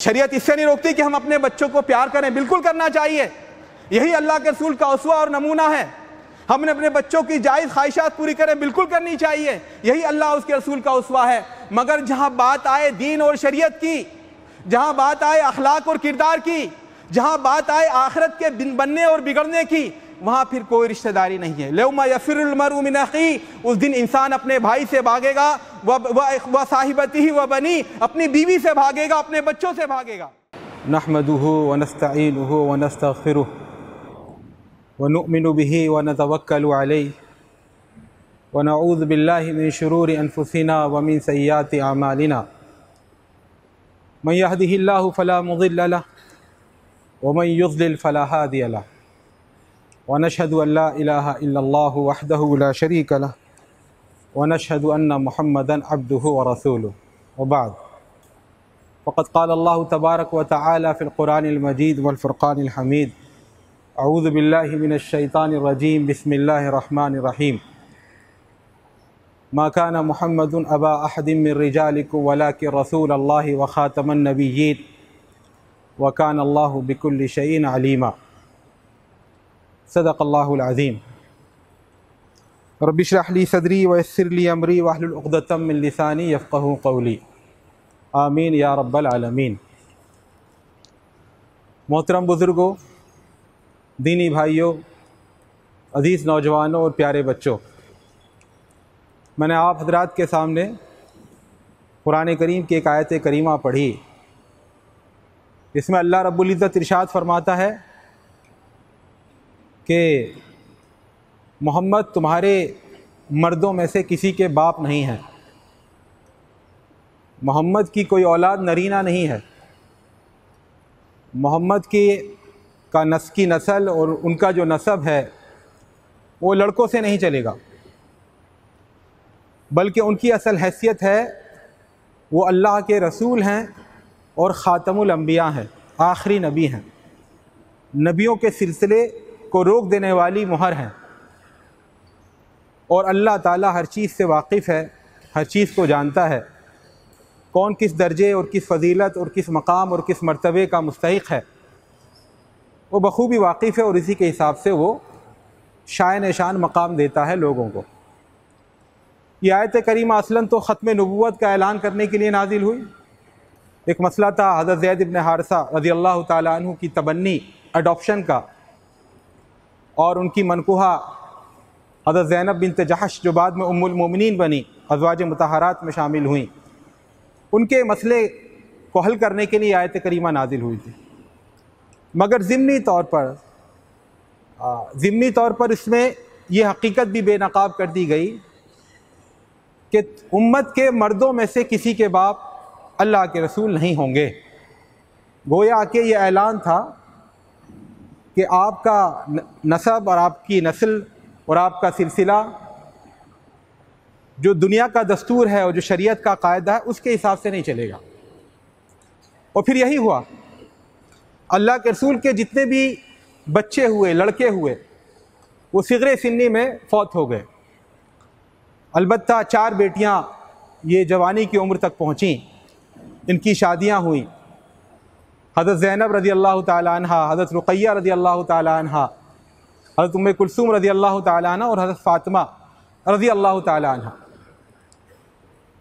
शरीयत इससे नहीं रोकती कि हम अपने बच्चों को प्यार करें, बिल्कुल करना चाहिए। यही अल्लाह के रसूल का उसवा और नमूना है। हमने अपने बच्चों की जायज़ ख्वाहिशात पूरी करें, बिल्कुल करनी चाहिए। यही अल्लाह उसके रसूल का उसवा है। मगर जहाँ बात आए दीन और शरीयत की, जहाँ बात आए अखलाक और किरदार की, जहाँ बात आए आखिरत के बनने और बिगड़ने की, वहाँ फिर कोई रिश्तेदारी नहीं है। यौमा यफ़िरुल मरउ मिन अख़ीही, उस दिन इंसान अपने भाई से भागेगा, व साहिबतिही व बनी, अपनी बीवी से भागेगा, अपने बच्चों से भागेगा। नहमदुहु व नस्तईनुहु व नस्तग़फिरुहु व नुअमिनु बिही व नतवक्कलु अलैहि व नऊज़ु बिल्लाहि मिन शुरूरि अनफुसिना व मिन सय्यिआति अमालिना। मन यहदिहिल्लाहु फला मुज़िल्ल लहु व मन युज़लिल फला हादिय लहु व नशहदु अल्ला इलाहा इल्लल्लाहु वहदहु ला शरीक लहु व नशहदु अन्न मुहम्मदन अब्दुहु व रसूलुहु व बाद। फ़क़द क़ाल अल्लाहु तबारक व तआला फ़िल क़ुरानिल मजीद वल फ़ुरक़ानिल हमीद। अऊज़ु बिल्लाहि मिनश शैतानिर रजीम। बिस्मिल्लाहिर रहमानिर रहीम। मा काना मुहम्मदुन अबा अहदिम मिन रिजालिकुम वलाकिन रसूलल्लाहि व ख़ातमन नबिय्यीन व काना अल्लाहु बिकुल्लि शैइन अलीमा। सदक़ल्लाहुल अज़ीम। रब्बि इश्रह ली सदरी व यस्सिर ली अमरी वहलुल उक़दतम मिन लिसानी यफ़क़हू क़ौली। आमीन या रब्बल आलमीन। मोहतरम बुज़ुर्गों, दीनी भाइयों, अज़ीज़ नौजवानों और प्यारे बच्चों, मैंने आप हज़रात के सामने कुरान करीम की एक आयत करीमा पढ़ी। इसमें अल्लाह रब्बुल इज़्ज़त इरशाद फरमाता है कि मोहम्मद तुम्हारे मर्दों में से किसी के बाप नहीं हैं। मोहम्मद की कोई औलाद नरीना नहीं है। मोहम्मद का नस्ल और उनका जो नसब है वो लड़कों से नहीं चलेगा, बल्कि उनकी असल हैसियत है वो अल्लाह के रसूल हैं और ख़ातमुल अंबिया हैं, आखिरी नबी हैं। नबियों के सिलसिले को रोक देने वाली मुहर हैं। और अल्लाह ताला हर चीज़ से वाकिफ़ है, हर चीज़ को जानता है। कौन किस दर्जे और किस फ़जीलत और किस मकाम और किस मर्तबे का मुस्तहिक़ है, वो बखूबी वाकिफ़ है और इसी के हिसाब से वो शान शान मकाम देता है लोगों को। ये आयत करीमा असलन तो ख़त्म नबुव्वत का ऐलान करने के लिए नाजिल हुई। एक मसला था हज़रत ज़ैद इब्न हारिसा रज़ियल्लाहु ताला अन्हु की तबन्नी, अडॉप्शन का, और उनकी मनकुहा हज़रत ज़ैनब बिन्त जहश जो बाद में उम्मुल मोमिनीन बनी, अज़वाज मुतहरात में शामिल हुई, उनके मसले को हल करने के लिए आयत करीमा नाजिल हुई थी। मगर ज़िम्नी तौर पर इसमें यह हकीकत भी बेनकाब कर दी गई कि उम्मत के मर्दों में से किसी के बाप अल्लाह के रसूल नहीं होंगे। गोया कि यह ऐलान था कि आपका नसब और आपकी नस्ल और आपका सिलसिला जो दुनिया का दस्तूर है और जो शरीयत का कायदा है उसके हिसाब से नहीं चलेगा। और फिर यही हुआ, अल्लाह के रसूल के जितने भी बच्चे हुए, लड़के हुए, वो सिगरे सिन्नी में फौत हो गए। अलबत्ता 4 बेटियां ये जवानी की उम्र तक पहुंची, इनकी शादियां हुई। हज़रत ज़ैनब रज़ी अल्लाह ताला अन्हा, हज़रत रुक़ैया रज़ी अल्लाह ताला अन्हा, हज़रत उम्मे कुलसूम रज़ी अल्लाह ताला अन्हा और हज़रत फ़ातिमा रज़ी अल्लाह ताला अन्हा।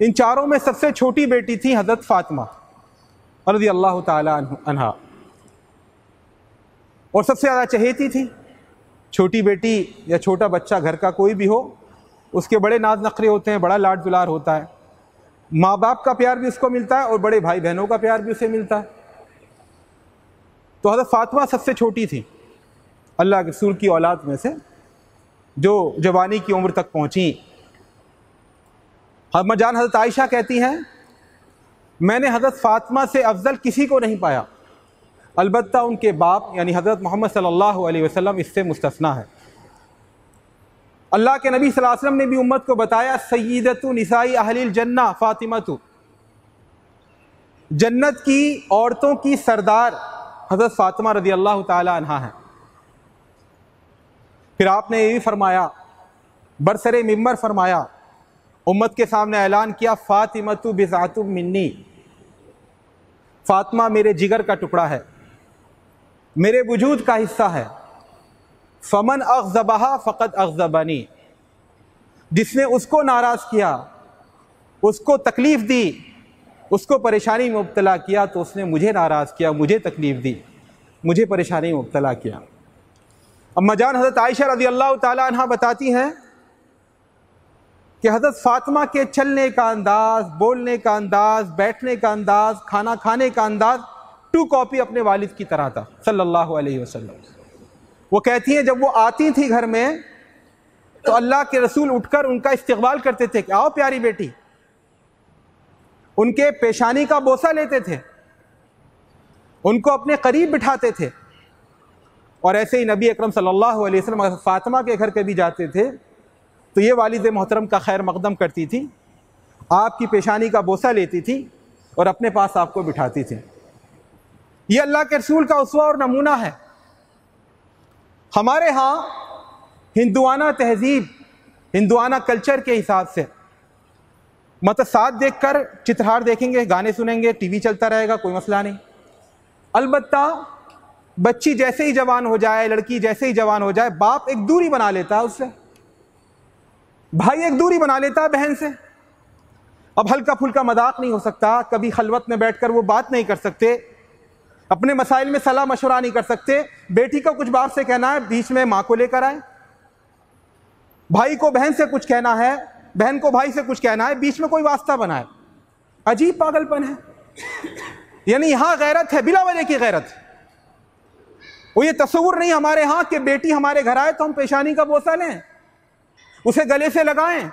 इन चारों में सबसे छोटी बेटी थी हज़रत फ़ातिमा रज़ी अल्लाह ताला अन्हा, और सबसे ज़्यादा चहेती थी। छोटी बेटी या छोटा बच्चा घर का कोई भी हो, उसके बड़े नाज नखरे होते हैं, बड़ा लाड दुलार होता है, माँ बाप का प्यार भी उसको मिलता है और बड़े भाई बहनों का प्यार भी उसे मिलता है। तो हज़रत फ़ातिमा सबसे छोटी थी अल्लाह के रसूल की औलाद में से, जो जवानी की उम्र तक पहुँची। अम्मा जान हज़रत आयशा कहती हैं, मैंने हज़रत फ़ातिमा से अफजल किसी को नहीं पाया, अलबत्ता उनके बाप यानी हज़रत मोहम्मद सल्लल्लाहु अलैहि वसल्लम इससे मुस्तस्ना है। अल्लाह के नबी सल्लल्लाहु अलैहि वसल्लम ने भी उम्मत को बताया, सय्यदतु निसाई अहलिल जन्नह फ़ातिमतु, जन्नत की औरतों की सरदार हज़रत फ़ातिमा रज़ी अल्लाह ताला अन्हा हैं। फिर आपने ये भी फरमाया, बरसरे मिंबर फरमाया, उम्मत के सामने ऐलान किया, फ़ातिमतु बिज़अतु मिन्नी, फातिमा मेरे जिगर का टुकड़ा है, मेरे वजूद का हिस्सा है। फमन अग़ज़बहा फ़क़द अग़ज़बनी, जिसने उसको नाराज़ किया, उसको तकलीफ़ दी, उसको परेशानी में मुब्तला किया, तो उसने मुझे नाराज़ किया, मुझे तकलीफ़ दी, मुझे परेशानी में मुब्तला किया। अम्मा जान हज़रत आयशा रज़ियल्लाहु ताला अन्हा बताती हैं कि हज़रत फ़ातिमा के चलने का अंदाज़, बोलने का अंदाज़, बैठने का अंदाज़, खाना खाने का अंदाज़ 2 कॉपी अपने वालिद की तरह था सल्लल्लाहु अलैहि वसल्लम। वो कहती हैं जब वो आती थी घर में तो अल्लाह के रसूल उठकर उनका इस्तकबाल करते थे कि आओ प्यारी बेटी, उनके पेशानी का बोसा लेते थे, उनको अपने करीब बिठाते थे। और ऐसे ही नबी अकरम सल्लल्लाहु अलैहि वसल्लम फ़ातिमा के घर कभी जाते थे तो ये वालिद मोहतरम का खैर मकदम करती थी, आपकी पेशानी का बोसा लेती थी और अपने पास आपको बिठाती थी। ये अल्लाह के रसूल का उसवा और नमूना है। हमारे यहाँ हिंदुआना तहजीब, हिंदुआना कल्चर के हिसाब से मतलब साथ देखकर चित्रहार देखेंगे, गाने सुनेंगे, टीवी चलता रहेगा, कोई मसला नहीं। अलबत्ता बच्ची जैसे ही जवान हो जाए, लड़की जैसे ही जवान हो जाए, बाप एक दूरी बना लेता है उससे, भाई एक दूरी बना लेता है बहन से। अब हल्का फुल्का मजाक नहीं हो सकता, कभी खलवत में बैठकर वो बात नहीं कर सकते, अपने मसाइल में सलाह मशवरा नहीं कर सकते। बेटी को कुछ बाप से कहना है, बीच में माँ को लेकर आए, भाई को बहन से कुछ कहना है, बहन को भाई से कुछ कहना है, बीच में कोई वास्ता बनाए। अजीब पागलपन है। यानी यहां गैरत है, बिला वजह की गैरत। वो ये तस्वुर नहीं हमारे यहाँ कि बेटी हमारे घर आए तो हम पेशानी का बोसा लें, उसे गले से लगाएं,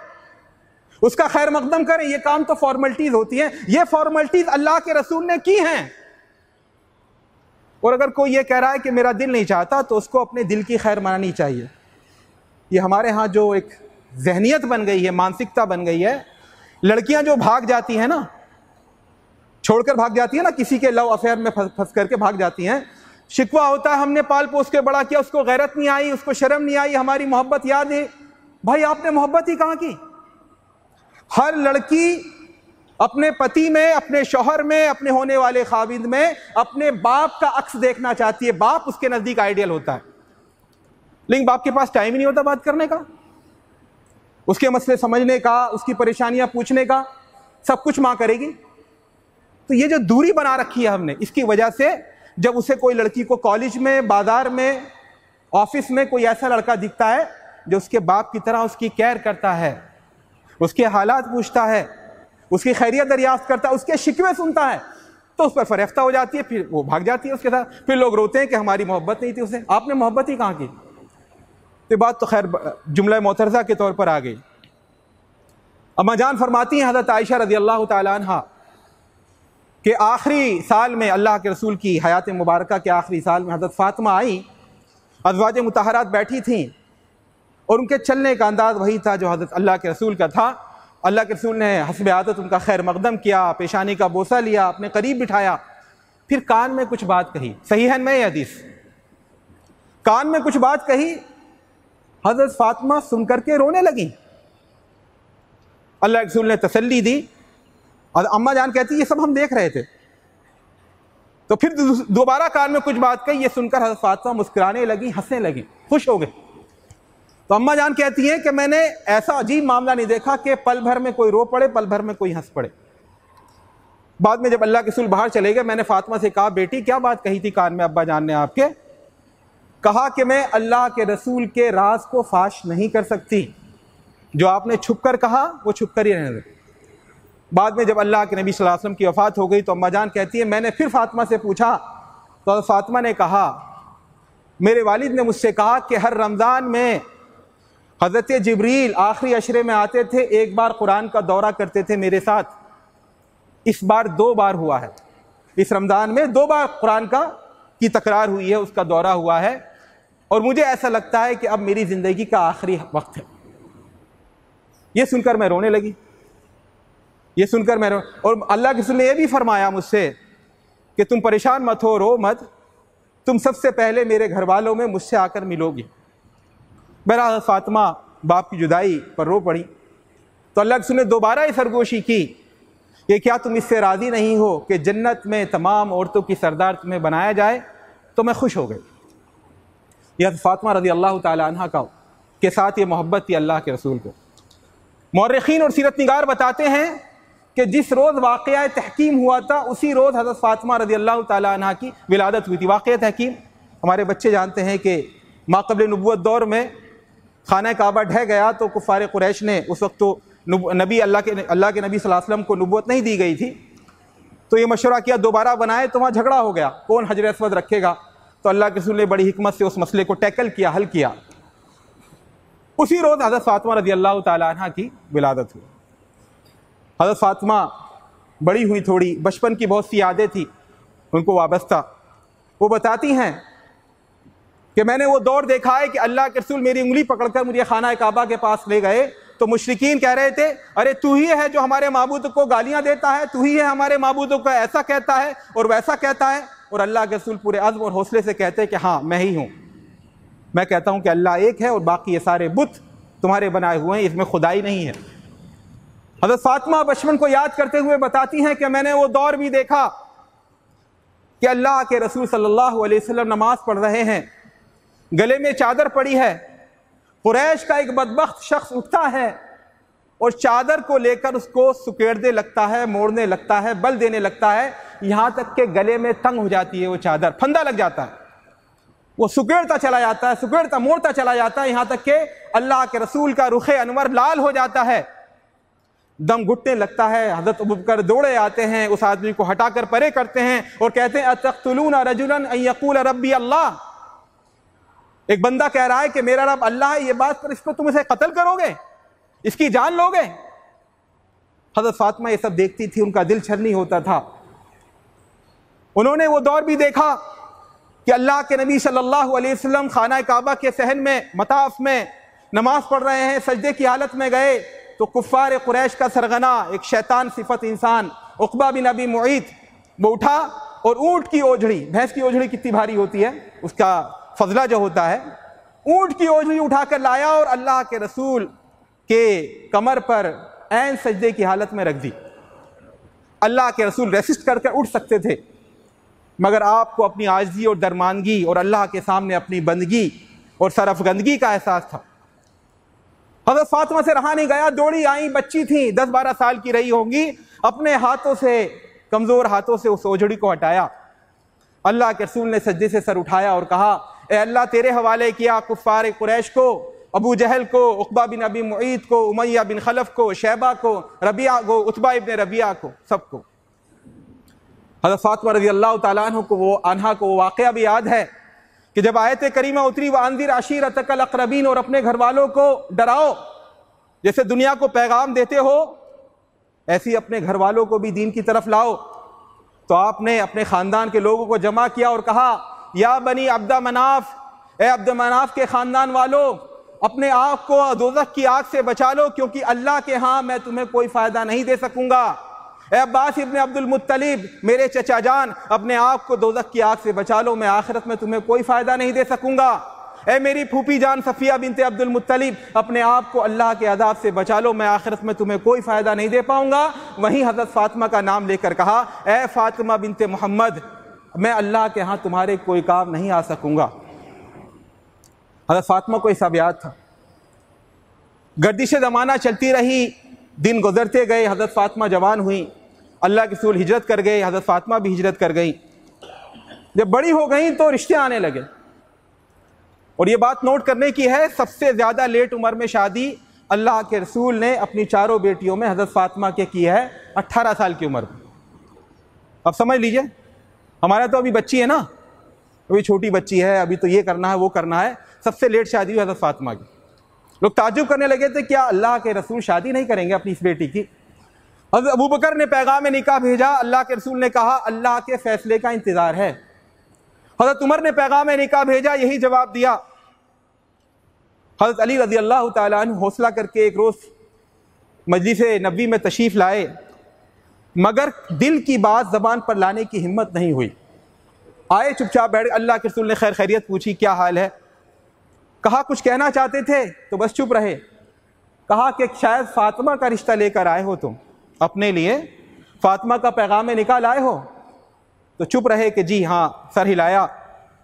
उसका खैर मकदम करें। ये काम तो फॉर्मेलिटीज होती हैं। ये फॉर्मेलिटीज अल्लाह के रसूल ने की हैं। और अगर कोई ये कह रहा है कि मेरा दिल नहीं चाहता, तो उसको अपने दिल की खैर मनानी चाहिए। ये हमारे यहाँ जो एक जहनियत बन गई है, मानसिकता बन गई है, लड़कियां जो भाग जाती हैं ना, छोड़कर भाग जाती है ना, किसी के लव अफेयर में फंस करके भाग जाती हैं, शिकवा होता है हमने पाल पोस के बड़ा किया, उसको गैरत नहीं आई, उसको शर्म नहीं आई, हमारी मोहब्बत याद है। भाई आपने मोहब्बत ही कहाँ की? हर लड़की अपने पति में, अपने शौहर में, अपने होने वाले खाविंद में अपने बाप का अक्स देखना चाहती है। बाप उसके नजदीक आइडियल होता है, लेकिन बाप के पास टाइम ही नहीं होता बात करने का, उसके मसले समझने का, उसकी परेशानियां पूछने का। सब कुछ मां करेगी। तो ये जो दूरी बना रखी है हमने, इसकी वजह से जब उसे कोई लड़की को कॉलेज में, बाजार में, ऑफिस में कोई ऐसा लड़का दिखता है जो उसके बाप की तरह उसकी केयर करता है, उसके हालात पूछता है, उसकी खैरियत दरियाफ्त करता है, उसके शिकवे सुनता है, तो उस पर फरेफ्ता हो जाती है, फिर वो भाग जाती है उसके साथ। फिर लोग रोते हैं कि हमारी मोहब्बत नहीं थी उसे। आपने मोहब्बत ही कहाँ की? तो बात तो खैर जुमला मोतरज़ा के तौर पर आ गई। अम्मा जान फरमाती हैं हज़रत आयशा रज़ियल्लाहु ताला अन्हा कि आखिरी साल में, अल्लाह के रसूल की हयात मुबारका के आखिरी साल में हज़रत फ़ातिमा आई, अज़वाज मुतहरात बैठी थीं और उनके चलने का अंदाज़ वही था जो हज़रत अल्लाह के रसूल का था। अल्लाह के रसूल ने हस्ब आदत उनका खैर मकदम किया, पेशानी का बोसा लिया, अपने करीब बिठाया, फिर कान में कुछ बात कही। सही है मैं हदीस, कान में कुछ बात कही, हज़रत फ़ातिमा सुन करके रोने लगी। अल्लाह के रसूल ने तसल्ली दी और अम्मा जान कहती ये सब हम देख रहे थे। तो फिर दोबारा कान में कुछ बात कही, ये सुनकर हज़रत फ़ातिमा मुस्कुराने लगी, हंसने लगी, खुश हो गई। तो अम्मा जान कहती हैं कि मैंने ऐसा अजीब मामला नहीं देखा कि पल भर में कोई रो पड़े, पल भर में कोई हंस पड़े। बाद में जब अल्लाह के रसूल बाहर चले गए, मैंने फ़ातिमा से कहा, बेटी क्या बात कही थी कान में अब्बा जान ने आपके? कहा कि मैं अल्लाह के रसूल के राज को फाश नहीं कर सकती, जो आपने छुप कर कहा वो छुप कर ही रहने दे। बाद में जब अल्लाह के नबी सल्लल्लाहु अलैहि वसल्लम की वफ़ात हो गई तो अम्मा जान कहती है मैंने फिर फ़ातिमा से पूछा, तो फ़ातिमा ने कहा मेरे वालिद ने मुझसे कहा कि हर रमज़ान में हज़रत जिब्रील आखिरी अशरे में आते थे, एक बार कुरान का दौरा करते थे मेरे साथ। इस बार 2 बार हुआ है, इस रमज़ान में 2 बार कुरान की तकरार हुई है, उसका दौरा हुआ है, और मुझे ऐसा लगता है कि अब मेरी ज़िंदगी का आखिरी वक्त है। ये सुनकर मैं रोने लगी, ये सुनकर मैं और अल्लाह के रसूल ने यह भी फरमाया मुझसे कि तुम परेशान मत हो, रो मत, तुम सबसे पहले मेरे घर वालों में मुझसे आकर मिलोगी। बहरहाल फ़ातिमा बाप की जुदाई पर रो पड़ी। तो अल्लाह के रसूल ने दोबारा ये सरगोशी की कि क्या तुम इससे राज़ी नहीं हो कि जन्नत में तमाम औरतों की सरदार तुम्हें बनाया जाए? तो मैं खुश हो गई। यह फातिमा रज़ी अल्लाह ताला अन्हा का के साथ ये मोहब्बत थी अल्लाह के रसूल को। मौरख़ीन और सीरत निगार बताते हैं कि जिस रोज़ वाक़या तहकीम हुआ था उसी रोज़ हज़रत फातिमा रज़ी अल्लाह ताला अन्हा की विलादत हुई थी। वाक़या तहकीम हमारे बच्चे जानते हैं कि माक़बल नबुव्वत दौर में खाना काबा ढह गया तो कुफ़ार कुरैश ने, उस वक्त तो नबी अल्लाह के नबी सल्लल्लाहु अलैहि वसल्लम को नबुव्वत नहीं दी गई थी, तो ये मशवरा किया दोबारा बनाए, तो वहाँ झगड़ा हो गया कौन हजर अस्वद रखेगा। तो अल्लाह के रसूल ने बड़ी हिकमत से उस मसले को टैकल किया, हल किया। उसी रोज़ हज़रत फातिमा रज़ी अल्लाह ताला अन्हा की विलादत हुई। हज़रत फातिमा बड़ी हुई, थोड़ी बचपन की बहुत सी यादें थी उनको वाबस्ता। वो बताती हैं कि मैंने वो दौर देखा है कि अल्लाह के रसूल मेरी उंगली पकड़कर मुझे खाना काबा के पास ले गए तो मुशरिकीन कह रहे थे, अरे तू ही है जो हमारे माबूद को गालियां देता है, तू ही है हमारे माबूद को ऐसा कहता है और वैसा कहता है। और अल्लाह के रसूल पूरे अज़्म और हौसले से कहते हैं कि हाँ मैं ही हूँ। मैं कहता हूँ कि अल्लाह एक है और बाकी ये सारे बुत तुम्हारे बनाए हुए हैं, इसमें खुदाई नहीं है। हज़रत फातिमा बचपन को याद करते हुए बताती हैं कि मैंने वो दौर भी देखा कि अल्लाह के रसूल सल्लल्लाहु अलैहि वसल्लम नमाज पढ़ रहे हैं, गले में चादर पड़ी है, कुरैश का एक बदबख्त शख्स उठता है और चादर को लेकर उसको सुकेड़ने लगता है, मोड़ने लगता है, बल देने लगता है, यहाँ तक के गले में तंग हो जाती है वो चादर, फंदा लग जाता है। वो सुकेड़ता चला जाता है, सुकेड़ता मोड़ता चला जाता है, यहाँ तक के अल्लाह के रसूल का रुखे अनवर लाल हो जाता है, दम घुटने लगता है। हज़रत अबू बकर दौड़े आते हैं, उस आदमी को हटाकर परे करते हैं और कहते हैं अतक़्तुलूना रजुलन अन यक़ूल रब्बी अल्लाह। एक बंदा कह रहा है कि मेरा रब अल्लाह है, ये बात पर इसको तुम इसे कत्ल करोगे, इसकी जान लोगे? हज़रत फातिमा ये सब देखती थी, उनका दिल छलनी होता था। उन्होंने वो दौर भी देखा कि अल्लाह के नबी सल्लल्लाहु अलैहि वसल्लम खाना काबा के सहन में मताफ में नमाज पढ़ रहे हैं, सजदे की हालत में गए तो कुफ़ार कुरैश का सरगना, एक शैतान सिफत इंसान उक़बा बिन अबी मुईत, वो उठा और ऊँट की ओझड़ी, भैंस की ओझड़ी कितनी भारी होती है, उसका फजला जो होता है, ऊँट की ओझड़ी उठाकर लाया और अल्लाह के रसूल के कमर पर ऐन सजदे की हालत में रख दी। अल्लाह के रसूल रेसिस्ट करके उठ सकते थे, मगर आपको अपनी आजिज़ी और दरमानगी और अल्लाह के सामने अपनी बंदगी और सरफगंदगी का एहसास था। हज़रत फातिमा से रहा नहीं गया, दौड़ी आई, बच्ची थी, 10-12 साल की रही होंगी, अपने हाथों से, कमज़ोर हाथों से उस ओझड़ी को हटाया। अल्लाह के रसूल ने सजदे से सर उठाया और कहा, ए अल्लाह तेरे हवाले किया कुफ़ार कुरैश को, अबू जहल को, उक़बा बिन अबी मुईत को, उमैया बिन खलफ को, शैबा को, रबिया को, उतबा इब्न रबिया को, सबको। हज़रत फातिमा रज़ी अल्लाह ताला अन्हा को वो वाक़या भी याद है कि जब आयत करीमा उतरी व अंज़िर अशीरतकल अक़रबीन, और अपने घर वालों को डराओ, जैसे दुनिया को पैगाम देते हो ऐसे ही अपने घर वालों को भी दीन की तरफ लाओ। तो आपने अपने ख़ानदान के लोगों को जमा किया और कहा, या बनी अब्द मनाफ, ए अब्द मनाफ के ख़ानदान वालों, अपने आप को दोज़ख की आग से बचा लो, क्योंकि अल्लाह के यहाँ मैं तुम्हें कोई फ़ायदा नहीं दे सकूँगा। ए अब्बास इब्न अब्दुल मुत्तलिब, मेरे चचा जान, अपने आप को दोज़ख की आग से बचा लो, मैं आखिरत में तुम्हें कोई फ़ायदा नहीं दे सकूँगा। ए मेरी फूफी जान सफ़िया बिनते अब्दुल मुत्तलिब, अपने आप को अल्लाह के अज़ाब से बचा लो, मैं आखिरत में तुम्हें कोई फ़ायदा नहीं दे पाऊँगा। वहीं हज़रत फ़ातिमा का नाम लेकर कहा, ए फ़ातिमा बिनते मोहम्मद, मैं अल्लाह के यहाँ तुम्हारे कोई काम नहीं आ सकूँगा। हज़रत फ़ातिमा को हिसाब याद था। गर्दिश ज़माना चलती रही, दिन गुजरते गए, हज़रत फ़ातिमा जवान हुई, अल्लाह के रसूल हिजरत कर गए, हज़रत फ़ातिमा भी हिजरत कर गई। जब बड़ी हो गई तो रिश्ते आने लगे। और ये बात नोट करने की है, सबसे ज़्यादा लेट उम्र में शादी अल्लाह के रसूल ने अपनी चारों बेटियों में हज़रत फ़ातिमा के की है 18 साल की उम्र में। अब समझ लीजिए, हमारा तो अभी बच्ची है ना, अभी छोटी बच्ची है, अभी तो ये करना है वो करना है, सबसे लेट शादी हुई हज़रत फ़ातिमा की। लोग ताज्जुब करने लगे थे, क्या अल्लाह के रसूल शादी नहीं करेंगे अपनी इस बेटी की? हज़रत अबू बकर ने पैगाम निकाह भेजा, अल्लाह के रसूल ने कहा अल्लाह के फ़ैसले का इंतज़ार है। हज़रत उमर ने पैगाम निकाह भेजा, यही जवाब दिया। हज़रत अली रज़ी अल्लाह ताला अन्हु हौसला करके एक रोज़ मजलिस नबी में तशरीफ़ लाए, मगर दिल की बात ज़बान पर लाने की हिम्मत नहीं हुई। आए, चुपचाप बैठ, अल्लाह के रसूल ने खैर खैरियत पूछी, क्या हाल है? कहा कुछ कहना चाहते थे तो बस चुप रहे। कहा कि शायद फ़ातिमा का रिश्ता लेकर आए हो तुम अपने लिए। फातिमा का पैगाम निकाल आए हो? तो चुप रहे कि जी हाँ, सर हिलाया।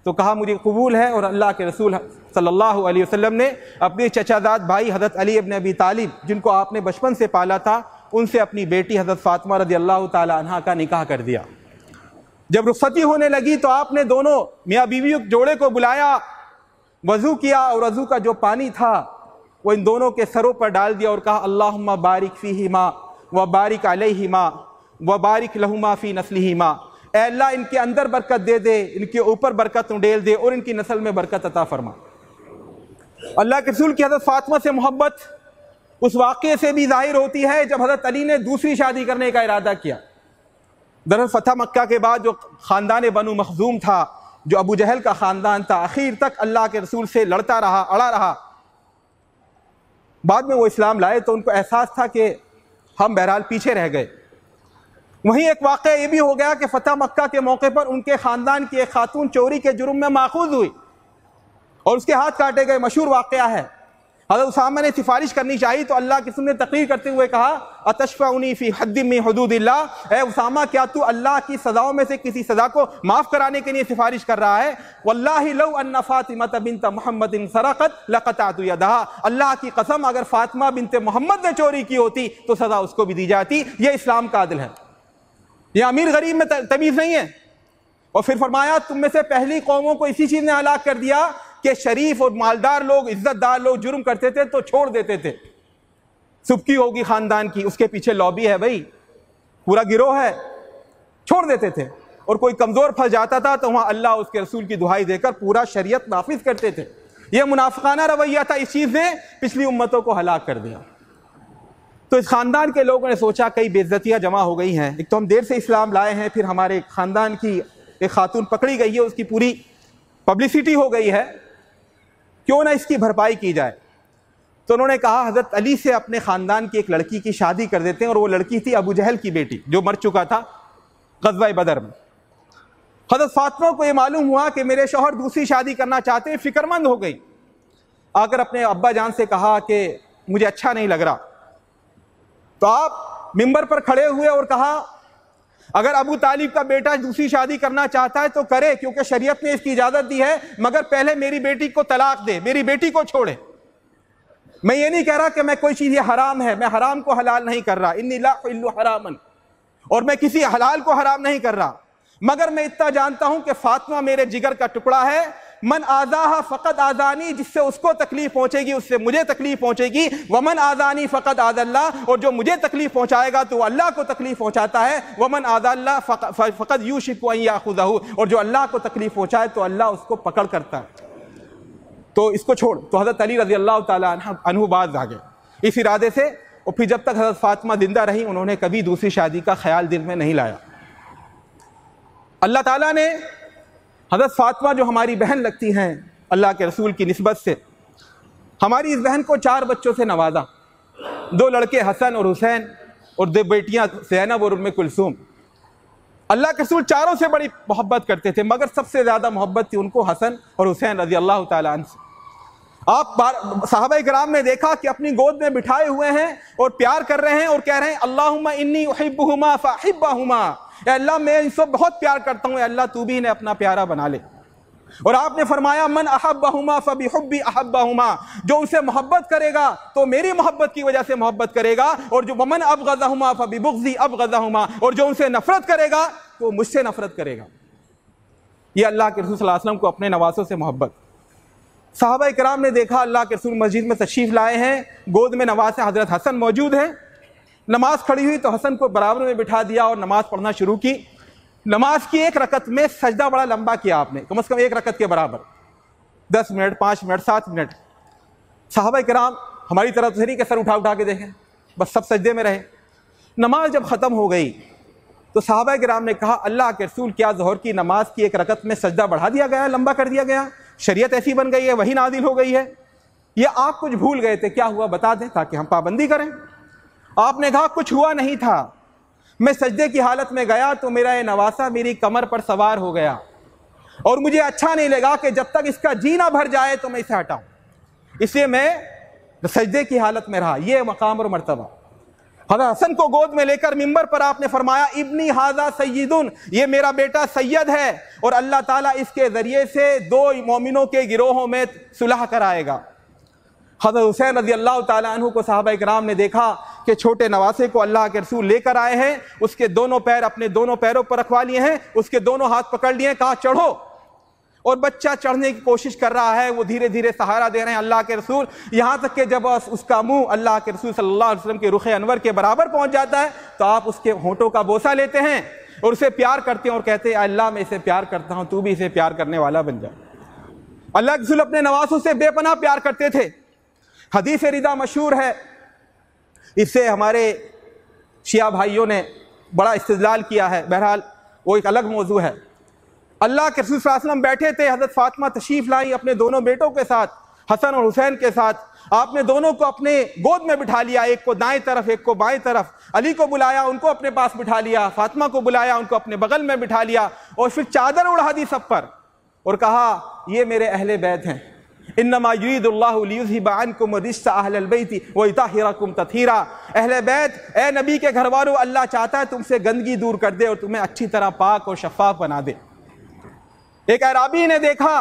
तो कहा मुझे कबूल है, और अल्लाह के रसूल सल्लल्लाहु अलैहि वसल्लम ने अपने चचाजाद भाई हज़रत अली इब्न अबी तालिब, जिनको आपने बचपन से पाला था, उनसे अपनी बेटी हज़रत फातिमा रज़ियल्लाहु ताला अन्हा का निकाह कर दिया। जब रुखसती होने लगी तो आपने दोनों मियाँ बीवी जोड़े को बुलाया, वज़ू किया, और वज़ू का जो पानी था वो इन दोनों के सरों पर डाल दिया और कहा अल्लाहुम्मा बारिक फ़ीहिमा व बारिक अलैहिमा व बारिक लहुमा फ़ी नस्लिहिमा। ऐ अल्लाह इनके अंदर बरकत दे दे, इनके ऊपर बरकत उंडेल दे, और इनकी नस्ल में बरकत अता फरमा। अल्लाह के रसूल की हज़रत फातिमा से मोहब्बत उस वाक़े से भी ज़ाहिर होती है जब हज़रत अली ने दूसरी शादी करने का इरादा किया। दरअसल फ़तह मक्का के बाद जो ख़ानदान बनु मखज़ूम था, जो अबू जहल का ख़ानदान था, आखिर तक अल्लाह के रसूल से लड़ता रहा, अड़ा रहा। बाद में वो इस्लाम लाए तो उनको एहसास था कि हम बहरहाल पीछे रह गए। वहीं एक वाक़या ये भी हो गया कि फ़तह मक्का के मौके पर उनके ख़ानदान की एक खातून चोरी के जुर्म में माखूज़ हुई और उसके हाथ काटे गए। मशहूर वाक़या है। हज़रत उसामा ने सिफारिश करनी चाहिए तो अल्लाह के रसूल ने तकरीर करते हुए कहा अतशफ़उनी फ़ी हद्दिम मिन हुदूदिल्लाह, ए उसामा क्या तू अल्लाह की सज़ाओं में से किसी सज़ा को माफ़ कराने के लिए सिफारिश कर रहा है? वल्लाहि लौ अन्ना फ़ातिमत बिन्त मुहम्मदिन सरक़त लक़तअतु यदहा, अल्लाह की कसम अगर फ़ातिमा बिन्त मोहम्मद ने चोरी की होती तो सज़ा उसको भी दी जाती। ये इस्लाम का आदिल है, यह अमीर गरीब में तमीज़ नहीं है। और फिर फरमाया तुम में से पहली कौमों को इसी चीज़ ने हलाक कर दिया कि शरीफ और मालदार लोग, इज्जतदार लोग जुर्म करते थे तो छोड़ देते थे। सुबकी होगी खानदान की, उसके पीछे लॉबी है भाई, पूरा गिरोह है, छोड़ देते थे। और कोई कमज़ोर फंस जाता था तो वहाँ अल्लाह उसके रसूल की दुहाई देकर पूरा शरीयत नाफिज करते थे। यह मुनाफिकाना रवैया था, इस चीज़ ने पिछली उम्मतों को हलाक कर दिया। तो इस ख़ानदान के लोगों ने सोचा कई बेइज्जतियाँ जमा हो गई हैं, एक तो हम देर से इस्लाम लाए हैं, फिर हमारे ख़ानदान की एक खातून पकड़ी गई है, उसकी पूरी पब्लिसिटी हो गई है, क्यों ना इसकी भरपाई की जाए। तो उन्होंने कहा हज़रत अली से अपने ख़ानदान की एक लड़की की शादी कर देते हैं, और वो लड़की थी अबू जहल की बेटी जो मर चुका था ग़ज़वा बदर में। हज़रत फातिमा को ये मालूम हुआ कि मेरे शौहर दूसरी शादी करना चाहते हैं, फ़िक्रमंद हो गई। आकर अपने अब्बा जान से कहा कि मुझे अच्छा नहीं लग रहा। तो आप मिंबर पर खड़े हुए और कहा अगर अबू तालिब का बेटा दूसरी शादी करना चाहता है तो करे, क्योंकि शरीयत ने इसकी इजाजत दी है, मगर पहले मेरी बेटी को तलाक दे, मेरी बेटी को छोड़े। मैं ये नहीं कह रहा कि मैं कोई चीज़ ये हराम है, मैं हराम को हलाल नहीं कर रहा, इन्नी ला उहिल्लु हरामन, और मैं किसी हलाल को हराम नहीं कर रहा, मगर मैं इतना जानता हूं कि फातिमा मेरे जिगर का टुकड़ा है। मन आज़ाहा फ़क़द आज़ानी, जिससे उसको तकलीफ पहुंचेगी उससे मुझे तकलीफ पहुंचेगी। वमन आज़ानी फ़क़द आज़ल्लाह, और जो मुझे तकलीफ पहुंचाएगा तो अल्लाह को तकलीफ पहुंचाता है। वमन आज़ल्लाह फ़क़द यूशिकु अन याख़ुज़हु, और जो अल्लाह को तकलीफ पहुंचाए तो अल्लाह उसको पकड़ करता है, तो इसको छोड़। तो हज़रत अली रज़ियल्लाहु ताला अन्हु बाज़ आ गए इस इरादे से। और फिर जब तक हज़रत फातिमा जिंदा रही उन्होंने कभी दूसरी शादी का ख्याल दिल में नहीं लाया। अल्लाह ताला ने हज़रत फातिमा जो हमारी बहन लगती हैं अल्लाह के रसूल की निस्बत से, हमारी इस बहन को 4 बच्चों से नवाजा, 2 लड़के हसन और हुसैन, और 2 बेटियां ज़ैनब और उम्मे कुलसूम। अल्लाह के रसूल चारों से बड़ी मोहब्बत करते थे, मगर सबसे ज़्यादा मोहब्बत थी उनको हसन और हुसैन रज़ी अल्लाह ताला अन्हु से। आप सहाबा किराम ने देखा कि अपनी गोद में बिठाए हुए हैं और प्यार कर रहे हैं और कह रहे हैं अल्लाहुम्मा इन्नी उहिब्बुहुमा फ़अहिब्बहुमा, अल्लाह मैं इनसे बहुत प्यार करता हूँ, अल्लाह तू भी इन्हें अपना प्यारा बना ले। और आपने फरमाया मन अहब्बहुमा फबिहुब्बी अहब्बहुमा, जो उनसे मोहब्बत करेगा तो मेरी मोहब्बत की वजह से मोहब्बत करेगा, और जो वमन अबग़ज़हुमा फबिबुग़ज़ी अबग़ज़हुमा, और जो उनसे नफरत करेगा तो मुझसे नफरत करेगा। ये अल्लाह के रसूल सल्लल्लाहु अलैहि वसल्लम को अपने नवासों से मोहब्बत। सहाबा इकराम ने देखा अल्लाह के रसूल मस्जिद में तशरीफ़ लाए हैं, गोद में नवासे हज़रत हसन मौजूद हैं। नमाज खड़ी हुई तो हसन को बराबर में बिठा दिया और नमाज पढ़ना शुरू की। नमाज की एक रकत में सजदा बड़ा लंबा किया आपने, कम से कम एक रकत के बराबर, 10 मिनट, 5 मिनट, 7 मिनट। सहाबा इकराम हमारी तरफ से नहीं कि सर उठा उठा के देखें, बस सब सजदे में रहे। नमाज जब ख़त्म हो गई तो सहाबा इकराम ने कहा अल्लाह के रसूल क्या ज़ोहर की नमाज की एक रकत में सजदा बढ़ा दिया गया, लंबा कर दिया गया, शरीयत ऐसी बन गई है, वही नाजिल हो गई है, या आप कुछ भूल गए थे, क्या हुआ बता दें ताकि हम पाबंदी करें। आपने कहा कुछ हुआ नहीं था, मैं सजदे की हालत में गया तो मेरा ये नवासा मेरी कमर पर सवार हो गया, और मुझे अच्छा नहीं लगा कि जब तक इसका जी ना भर जाए तो मैं इसे हटाऊं, इसलिए मैं सजदे की हालत में रहा। ये मकाम और मर्तबा हज़रत हसन को गोद में लेकर मिंबर पर आपने फरमाया, इब्नी हाजा सय्यदुन, ये मेरा बेटा सैयद है और अल्लाह ताला इसके ज़रिए से दो मोमिनों के गिरोहों में सुलह कराएगा। हज़रत हुसैन रज़ी अल्लाह ताला अन्हु को सहाबा किराम ने देखा कि छोटे नवासे को अल्लाह के रसूल लेकर आए हैं, उसके दोनों पैर अपने दोनों पैरों पर रखवा लिए हैं, उसके दोनों हाथ पकड़ लिए, कहा चढ़ो, और बच्चा चढ़ने की कोशिश कर रहा है, वो धीरे धीरे सहारा दे रहे हैं अल्लाह के रसूल, यहाँ तक कि जब उसका मुंह अल्लाह के रसूल सल्लल्लाहु अलैहि वसल्लम के रुख अनवर के बराबर पहुँच जाता है तो आप उसके होंठों का बोसा लेते हैं और उसे प्यार करते हैं और कहते हैं, अल्लाह मैं इसे प्यार करता हूँ, तू भी इसे प्यार करने वाला बन जा। अल्लाह के रसूल अपने नवासों से बेपनाह प्यार करते थे। हदीस रिदा मशहूर है, इससे हमारे शिया भाइयों ने बड़ा इस्तेदलाल किया है, बहरहाल वो एक अलग मौजू है। अल्लाह के रसूल सल्लल्लाहु अलैहि वसल्लम बैठे थे, हज़रत फातिमा तशरीफ़ लाई अपने दोनों बेटों के साथ, हसन और हुसैन के साथ। आपने दोनों को अपने गोद में बिठा लिया, एक को दाएं तरफ एक को बाएं तरफ। अली को बुलाया, उनको अपने पास बिठा लिया, फातिमा को बुलाया, उनको अपने बगल में बिठा लिया, और फिर चादर उड़ा दी सब पर और कहा, ये मेरे अहले बैत हैं, इन्नमा युरीदुल्लाहु लियुज़हिबा अन्कुम रिज्सा अहलल बैति व युतहिरकुम तत्हीरा। अहले बैत, ए नबी के घर वालों, अल्लाह चाहता है तुमसे गंदगी दूर कर दे और तुम्हें अच्छी तरह पाक और शफाफ बना दे। एक अराबी ने देखा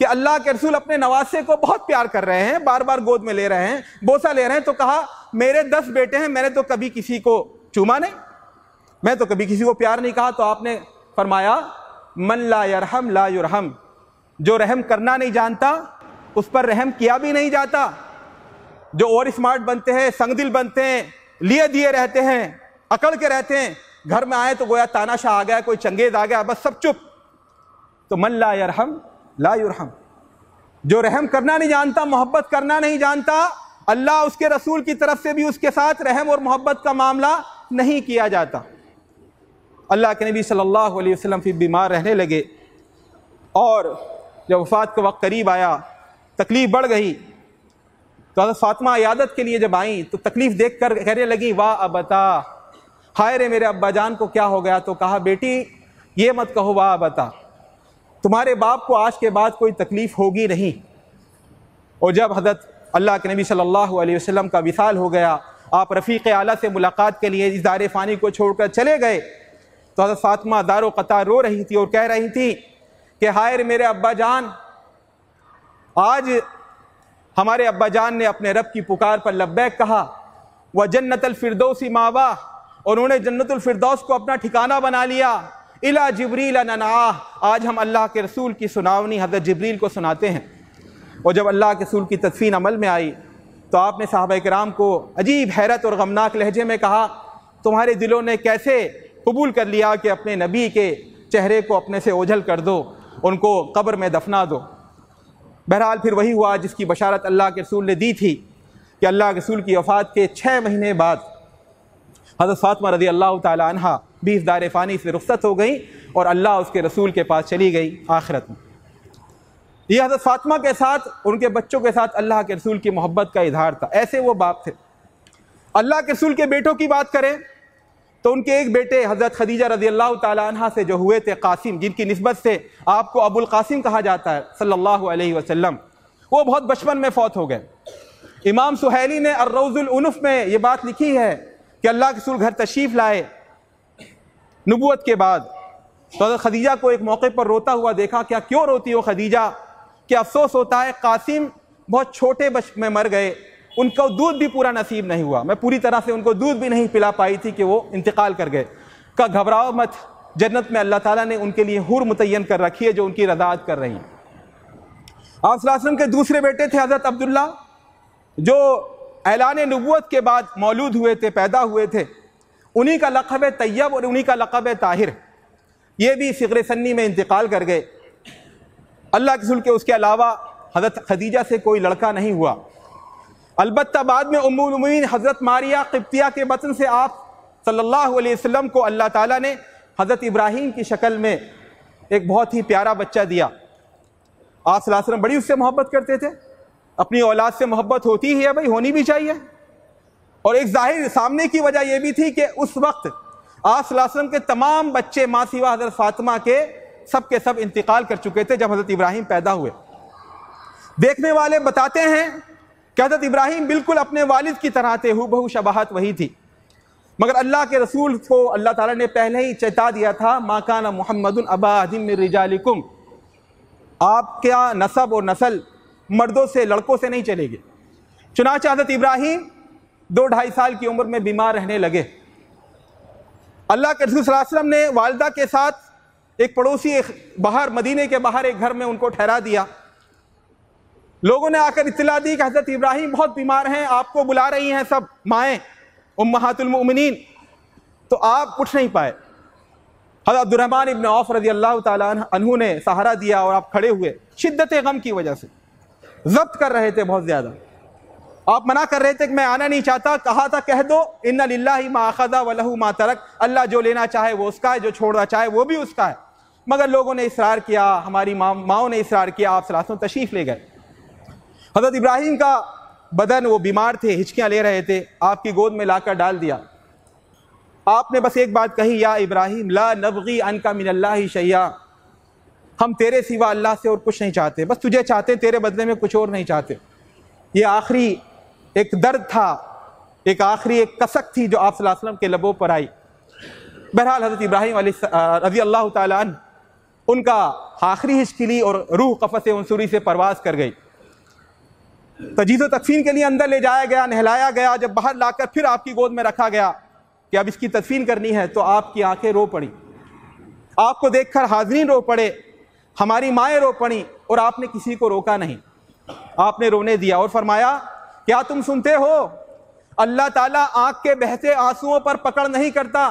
कि अल्लाह के रसूल अपने नवासे को बहुत प्यार कर रहे हैं, बार बार गोद में ले रहे हैं, बोसा ले रहे हैं, तो कहा, मेरे 10 बेटे हैं, मैंने तो कभी किसी को चूमा नहीं, मैं तो कभी किसी को प्यार नहीं कहा। तो आपने फरमाया, मन ला यरहम ला युरहम, जो रहम करना नहीं जानता उस पर रहम किया भी नहीं जाता। जो और स्मार्ट बनते हैं, संगदिल बनते हैं, लिए दिए रहते हैं, अकड़ के रहते हैं, घर में आए तो गोया तानाशाह आ गया, कोई चंगेज आ गया, बस सब चुप। तो मन ला यरहम ला युरहम, जो रहम करना नहीं जानता, मोहब्बत करना नहीं जानता, अल्लाह उसके रसूल की तरफ से भी उसके साथ रहम और मोहब्बत का मामला नहीं किया जाता। अल्लाह के नबी सल्लल्लाहु अलैहि वसल्लम फिर बीमार रहने लगे और जब वफ़ात का वक्त करीब आया, तकलीफ़ बढ़ गई, तो हज़रत फातिमा इयादत के लिए जब आई तो तकलीफ़ देख कर कहने लगी, वाह अबता, हाय रे मेरे अब्बा जान को क्या हो गया। तो कहा, बेटी ये मत कहो वाह अबता, तुम्हारे बाप को आज के बाद कोई तकलीफ़ होगी नहीं। और जब हज़रत अल्लाह के नबी सल्लल्लाहु अलैहि वसल्लम का विसाल हो गया, आप रफ़ीक़ आला से मुलाकात के लिए इस दारे फ़ानी को छोड़कर चले गए, तो हज़रत फातिमा दारो क़तार रो रही थी और कह रही थी कि हाय रे मेरे अब्बा जान, आज हमारे अब्बा जान ने अपने रब की पुकार पर लब्बैक कहा, व जन्नतल फिरदौसी मावा, और उन्होंने जन्नतुल फिरदौस को अपना ठिकाना बना लिया। इला जिब्रील ननाह, आज हम अल्लाह के रसूल की सुनावनी हज़रत जिब्रील को सुनाते हैं। और जब अल्लाह के रसूल की तदफीन अमल में आई तो आपने सहाबा किराम को अजीब हैरत और गमनाक लहजे में कहा, तुम्हारे दिलों ने कैसे कबूल कर लिया कि अपने नबी के चेहरे को अपने से ओझल कर दो, उनको कब्र में दफना दो। बहरहाल फिर वही हुआ जिसकी बशारत अल्लाह के रसूल ने दी थी कि अल्लाह के रसूल की वफ़ात के 6 महीने बाद हज़रत फातिमा रज़ी अल्लाह ताला अन्हा भी इस दारे फ़ानी से रुख़्सत हो गई और अल्लाह उसके रसूल के पास चली गई आखिरत में। यह हज़रत फातिमा के साथ, उनके बच्चों के साथ अल्लाह के रसूल की मोहब्बत का इजहार था, ऐसे वो बाप थे। अल्लाह के रसूल के बेटों की बात करें तो उनके एक बेटे हज़रत खदीजा रज़ी अल्लाह ताला अन्हा से जो हुए थे, कासिम, जिनकी निस्बत से आपको अबुल कासिम कहा जाता है सल्लल्लाहु अलैहि वसल्लम, वो बहुत बचपन में फौत हो गए। इमाम सुहैली ने अर्रौज़ुल उनुफ़ में ये बात लिखी है कि अल्लाह के रसूल घर तशरीफ़ लाए नबूवत के बाद, तो हज़रत खदीजा को एक मौके पर रोता हुआ देखा। क्या क्यों रोती हो खदीजा? क्या अफसोस होता है, कासिम बहुत छोटे में मर गए, उनको दूध भी पूरा नसीब नहीं हुआ, मैं पूरी तरह से उनको दूध भी नहीं पिला पाई थी कि वो इंतकाल कर गए। का घबराओ मत, जन्नत में अल्लाह ताला ने उनके लिए हुर मुतय्यन कर रखी है जो उनकी रज़ाअत कर रही हैं। आप सल्लल्लाहु अलैहि वसल्लम के दूसरे बेटे थे हज़रत अब्दुल्ला, जो ऐलान नबूवत के बाद मौलूद हुए थे, पैदा हुए थे। उन्हीं का लक़ब है तैयब और उन्हीं का लक़ब है ताहिर। ये भी सिग़्र सन्नी में इंतकाल कर गए। अल्लाह के रसूल के उसके अलावा हज़रत खदीजा से कोई लड़का नहीं हुआ। अलबत्ता बाद में उम्मुल मुमिनीन हज़रत मारिया क़िब्तिया के बतन से आप सल्लल्लाहु अलैहि वसल्लम को अल्लाह ताला ने हज़रत इब्राहीम की शक्ल में एक बहुत ही प्यारा बच्चा दिया। आप सल्लल्लाहु अलैहि वसल्लम बड़ी उससे मोहब्बत करते थे, अपनी औलाद से मोहब्बत होती ही है भाई, होनी भी चाहिए। और एक जाहिर सामने की वजह यह भी थी कि उस वक्त आप सल्लल्लाहु अलैहि वसल्लम के तमाम बच्चे माँ सिवा हज़रत फातिमा के सब इंतकाल कर चुके थे जब हज़रत इब्राहीम पैदा हुए। देखने वाले बताते हैं कि हज़रत इब्राहीम बिल्कुल अपने वालिद की तरह थे, हूबहू शबाहत वही थी। मगर अल्लाह के रसूल को अल्लाह ताला ने पहले ही चेता दिया था, मा काना मुहम्मदुन अबा अहदिम मिन रिजालिकुम, आपका नसब और नस्ल मर्दों से लड़कों से नहीं चलेगी। चुनांचे हज़रत इब्राहीम 2-2.5 साल की उम्र में बीमार रहने लगे। अल्लाह के रसूल सल्लल्लाहु अलैहि वसल्लम ने वालिदा के साथ एक पड़ोसी बाहर मदीने के बाहर एक घर में उनको ठहरा दिया। लोगों ने आकर इत्तला दी कि हज़रत इब्राहीम बहुत बीमार हैं, आपको बुला रही हैं सब माएँ उम्महातुल मोमिनीन, तो आप उठ नहीं पाए। हज़रत अब्दुर्रहमान इब्न औफ रज़ी अल्लाह ताला अन्हु ने सहारा दिया और आप खड़े हुए। शिद्दत गम की वजह से ज़ब्त कर रहे थे बहुत ज़्यादा, आप मना कर रहे थे कि मैं आना नहीं चाहता। कहा था कह दो इन्ना लिल्लाहि मा अख़ज़ा व लहू मा तरक, अल्लाह जो लेना चाहे वो उसका है, जो छोड़ना चाहे वो भी उसका है। मगर लोगों ने इसरार किया, हमारी माओं ने इसरार किया, आप सल्लल्लाहु अलैहि वसल्लम तशरीफ़ ले गए। हज़रत इब्राहीम का बदन, वो बीमार थे, हिचकियाँ ले रहे थे, आपकी गोद में लाकर डाल दिया। आपने बस एक बात कही, या इब्राहीम ला नबगी अनका मिनल्लाहि शैया, हम तेरे सिवा अल्लाह से और कुछ नहीं चाहते, बस तुझे चाहते, तेरे बदले में कुछ और नहीं चाहते। ये आखिरी एक दर्द था, एक आखिरी एक कसक थी जो आप सल्लल्लाहु अलैहि वसल्लम के लबों पर आई। बहरहाल हज़रत इब्राहीम रज़ी अल्लाह ताला अन्हु, उनका आखिरी हिचकिली और रूह कफ़स उनसुरी से परवाज़ कर गई। तजीज़ व तकफ़ीन के लिए अंदर ले जाया गया, नहलाया गया। जब बाहर लाकर फिर आपकी गोद में रखा गया कि अब इसकी तदफीन करनी है, तो आपकी आंखें रो पड़ी। आपको देखकर हाज़रीन रो पड़े, हमारी माएँ रो पड़ी, और आपने किसी को रोका नहीं, आपने रोने दिया और फरमाया, क्या तुम सुनते हो, अल्लाह ताला आंख के बहते आंसुओं पर पकड़ नहीं करता,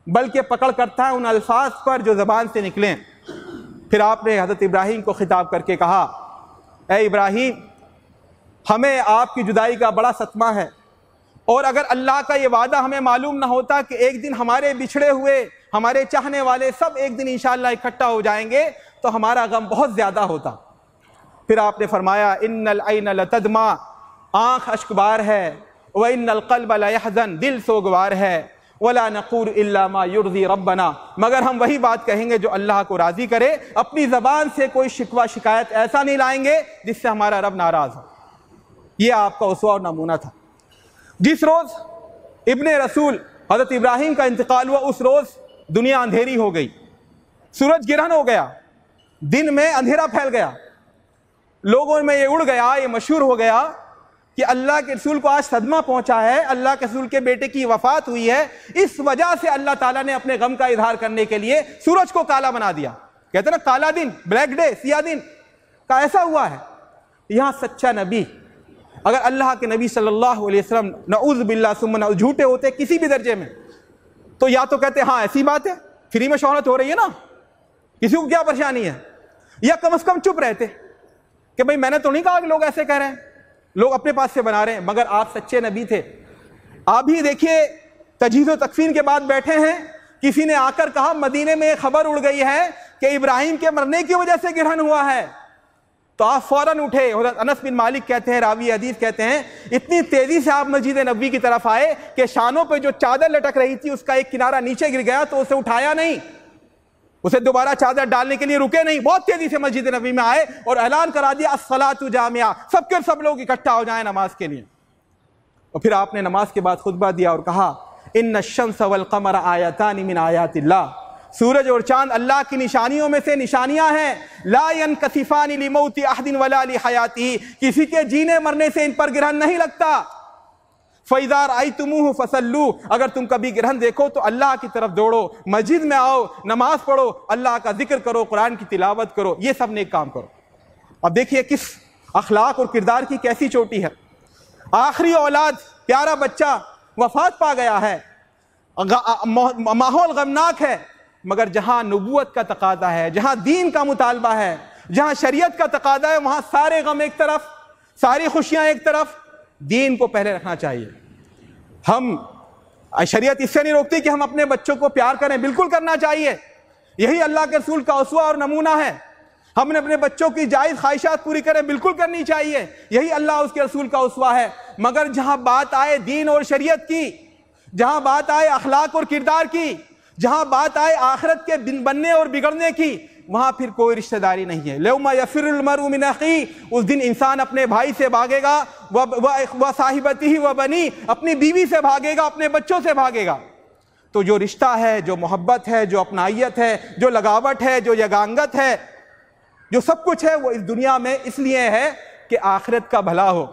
बल्कि पकड़ करता है उन अल्फाज पर जो ज़बान से निकलें। फिर आपने हज़रत इब्राहीम को खिताब करके कहा, ए इब्राहीम, हमें आपकी जुदाई का बड़ा सतमा है, और अगर अल्लाह का ये वादा हमें मालूम ना होता कि एक दिन हमारे बिछड़े हुए, हमारे चाहने वाले सब एक दिन इंशाअल्लाह इकट्ठा हो जाएंगे, तो हमारा गम बहुत ज़्यादा होता। फिर आपने फरमाया, इन्नल ऐन लतदमा, आँख अश्कबार है, व इन्नल क़ल्ब लयहज़न, दिल सोगवार है, वला नक़ूल इल्ला मा युर्ज़ी रब्बना, मगर हम वही बात कहेंगे जो अल्लाह को राज़ी करे, अपनी ज़बान से कोई शिकवा शिकायत ऐसा नहीं लाएंगे जिससे हमारा रब नाराज़ हो। ये आपका उसवा और नमूना था। जिस रोज़ इब्ने रसूल हज़रत इब्राहीम का इंतकाल हुआ, उस रोज़ दुनिया अंधेरी हो गई, सूरज गिरहन हो गया, दिन में अंधेरा फैल गया। लोगों में ये उड़ गया, ये मशहूर हो गया कि अल्लाह के रसूल को आज सदमा पहुंचा है, अल्लाह के रसूल के बेटे की वफात हुई है। इस वजह से अल्लाह ताला ने अपने गम का इजहार करने के लिए सूरज को काला बना दिया। कहते ना काला दिन, ब्लैक डे, सिया दिन का ऐसा हुआ है। यहाँ सच्चा नबी, अगर अल्लाह के नबी सल्लल्लाहु अलैहि वसल्लम नऊज़ बिल्लाह सुम्मा नऊज़ झूठे होते किसी भी दर्जे में, तो या तो कहते हाँ ऐसी बात है, फ्री में शोहरत हो रही है ना, किसी को क्या परेशानी है, या कम से कम चुप रहते कि भाई मैंने तो नहीं कहा कि लोग ऐसे कह रहे हैं, लोग अपने पास से बना रहे हैं। मगर आप सच्चे नबी थे। आप ही देखिए, तजीज़ व तकफ़ीन के बाद बैठे हैं, किसी ने आकर कहा मदीने में खबर उड़ गई है कि इब्राहीम के मरने की वजह से गिरहन हुआ है, तो आप फौरन उठे। हज़रत अनस बिन मालिक कहते हैं, रावी हदीस कहते हैं, इतनी तेजी से आप मस्जिद नबवी की तरफ आए कि शानों पे जो चादर लटक रही थी उसका एक किनारा नीचे गिर गया, तो उसे उठाया नहीं, उसे दोबारा चादर डालने के लिए रुके नहीं, बहुत तेजी से मस्जिद नबवी में आए और ऐलान करा दिया अस्सलातु जामिया, सबके सब लोग इकट्ठा हो जाएं नमाज के लिए। और फिर आपने नमाज के बाद खुतबा दिया और कहा, इन्ना शम्स वल क़मर आयतानि मिन आयातिल्लाह, सूरज और चांद अल्लाह की निशानियों में से निशानियां हैं। ला यनकसिफानि लिमौति अहदिन वला लिहयातिही, किसी के जीने मरने से इन पर ग्रहण नहीं लगता। फ़इज़ा रअयतुमूहु फसल्लू, अगर तुम कभी ग्रहण देखो तो अल्लाह की तरफ दौड़ो, मस्जिद में आओ, नमाज पढ़ो, अल्लाह का जिक्र करो, कुरान की तिलावत करो, ये सब नेक काम करो। अब देखिए किस अखलाक और किरदार की कैसी चोटी है। आखिरी औलाद, प्यारा बच्चा वफात पा गया है, माहौल गमनाक है, मगर जहां नबूवत का तकादा है, जहां दीन का मुतालबा है, जहां शरीयत का तकादा है, वहां सारे गम एक तरफ, सारी खुशियां एक तरफ। दीन को पहले रखना चाहिए। हम शरीयत इससे नहीं रोकती कि हम अपने बच्चों को प्यार करें, बिल्कुल करना चाहिए, यही अल्लाह के रसूल का उसवा और नमूना है। हमने अपने बच्चों की जायज़ ख्वाहिशात पूरी करें, बिल्कुल करनी चाहिए, यही अल्लाह उसके रसूल का उसवा है। मगर जहां बात आए दीन और शरीयत की, जहां बात आए अखलाक और किरदार की, जहां बात आए आखिरत के बनने और बिगड़ने की, वहाँ फिर कोई रिश्तेदारी नहीं है। यौमा यफ़िरुल मरउ मिन अख़ी, उस दिन इंसान अपने भाई से भागेगा, व साहिबतिही व बनी, अपनी बीवी से भागेगा, अपने बच्चों से भागेगा। तो जो रिश्ता है, जो मोहब्बत है, जो अपनाइयत है, जो लगावट है, जो यगांगत है, जो सब कुछ है, वो इस दुनिया में इसलिए है कि आखिरत का भला हो।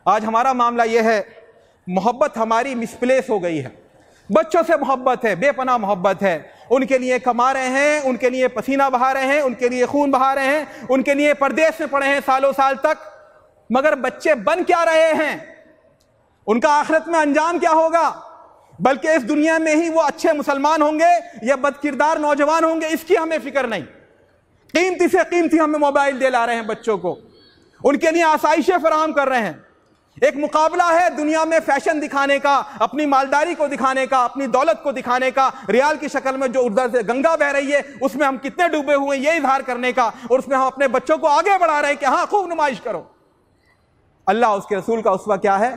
आज हमारा मामला ये है, मोहब्बत हमारी मिसप्लेस हो गई है। बच्चों से मोहब्बत है, बेपनाह मोहब्बत है, उनके लिए कमा रहे हैं, उनके लिए पसीना बहा रहे हैं, उनके लिए खून बहा रहे हैं, उनके लिए परदेश में पड़े हैं सालों साल तक, मगर बच्चे बन क्या रहे हैं, उनका आखिरत में अंजाम क्या होगा? बल्कि इस दुनिया में ही वो अच्छे मुसलमान होंगे या बदकिरदार नौजवान होंगे, इसकी हमें फिक्र नहीं। कीमती से कीमती हमें मोबाइल दे ला रहे हैं बच्चों को, उनके लिए आसाइशें फराहम कर रहे हैं। एक मुकाबला है दुनिया में फैशन दिखाने का, अपनी मालदारी को दिखाने का, अपनी दौलत को दिखाने का, रियाल की शक्ल में जो उधर से गंगा बह रही है उसमें हम कितने डूबे हुए हैं ये इजहार करने का, और उसमें हम अपने बच्चों को आगे बढ़ा रहे हैं कि हाँ खूब नुमाइश करो। अल्लाह उसके रसूल का उसवा क्या है?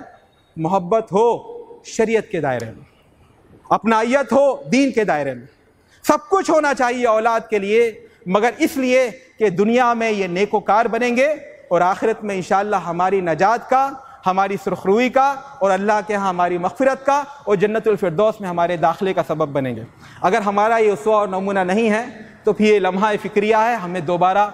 मोहब्बत हो शरीयत के दायरे में, अपनाइयत हो दीन के दायरे में। सब कुछ होना चाहिए औलाद के लिए, मगर इसलिए कि दुनिया में ये नेकोकार बनेंगे और आखिरत में इंशाअल्लाह हमारी नजात का, हमारी सुरखरुई का और अल्लाह के यहाँ हमारी मग़फ़िरत का और जन्नतुल फ़िरदौस में हमारे दाखिले का सबब बनेंगे। अगर हमारा ये उसवा और नमूना नहीं है तो फिर ये लम्हा फ़िक्रिया है, हमें दोबारा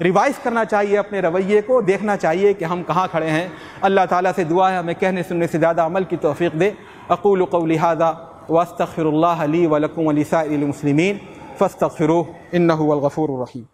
रिवाइज़ करना चाहिए अपने रवैये को, देखना चाहिए कि हम कहाँ खड़े हैं। अल्लाह ताला से दुआ है हमें कहने सुनने से ज़्यादा अमल की तौफ़ीक़ दे। अक़ूलु क़ौली हाज़ा व अस्तग़फ़िरुल्लाह ली व लकुम व लिसाइरिल मुस्लिमीन फ़स्तग़फ़िरूहु इन्नहु हुवल गफ़ूरुर रहीम।